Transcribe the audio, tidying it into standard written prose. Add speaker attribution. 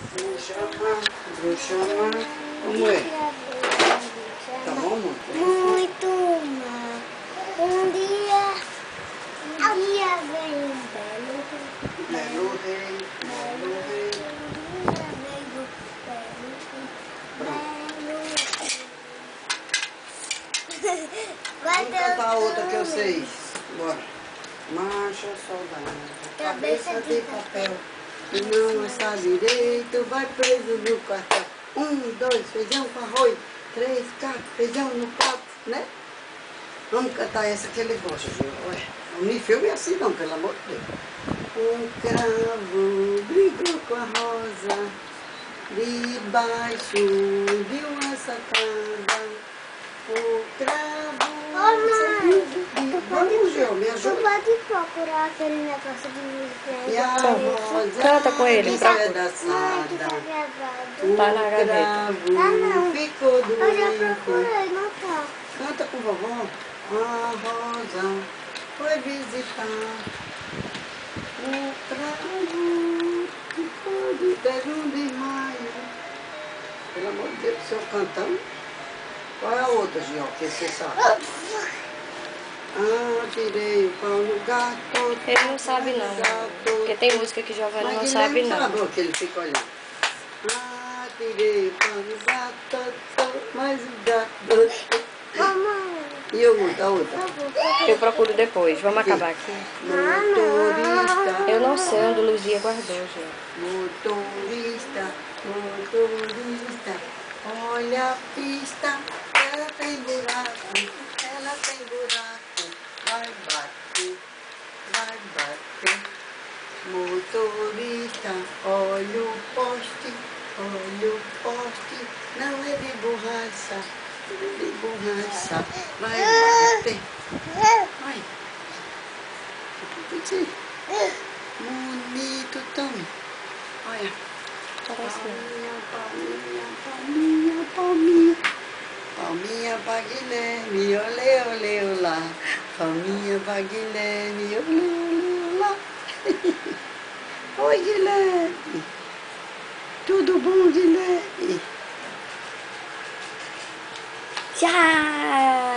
Speaker 1: Vou chamar. Como é? Tá bom, amor?
Speaker 2: Muito mal. Um dia vem um belo rei.
Speaker 1: Belo rei, belo rei.
Speaker 2: Um dia vem um belo rei.
Speaker 1: Vamos cantar a outra que eu sei. Bora. Marcha, soldado, cabeça de papel. E não está direito, vai preso no quartel. 1, 2, feijão com arroz. 3, 4, feijão no prato, né? Vamos cantar essa que ele gosta, viu? Ué, não me filme assim não, pelo amor de Deus. Um cravo brigou com a rosa debaixo de uma sacada. O cravo... Vamos, Gil, me
Speaker 2: Tu
Speaker 1: ajuda.
Speaker 2: pode procurar aquele negócio de música.
Speaker 1: E a rosa
Speaker 3: Canta com ele,
Speaker 1: despedaçada. O
Speaker 3: Tá na gaveta.
Speaker 1: cravo
Speaker 2: Tá não.
Speaker 1: ficou
Speaker 2: Eu já
Speaker 1: doente.
Speaker 2: procurei, não tá.
Speaker 1: Canta com vovó. A rosa foi visitar o cravo ficou de teve um desmaio. Pelo amor de Deus, o senhor cantando. Qual é a outra, Gil, que você sabe? Ah, tirei o pão no gato.
Speaker 3: Ele não sabe não, porque tem música que Giovanni não sabe não.
Speaker 1: Sabe que ele fica olhando. Ah, tirei o pão no gato, mas o gato...
Speaker 2: Mamãe,
Speaker 1: E a outra?
Speaker 3: Eu procuro depois, vamos acabar aqui.
Speaker 1: Motorista,
Speaker 3: Eu não sei onde Luzia guardou, gente.
Speaker 1: motorista, motorista, olha a pista, ela tem buraco, vai bater, vai bater. Motorista, olha o poste, não é de borracha, vai bater, vai. Bonito tão. Olha. Palminha pra Guilherme, olê, olê, olá. Palminha pra Guilherme, olê, olê, olá. Oi, Guilherme. Tudo bom, Guilherme?
Speaker 3: Tchau!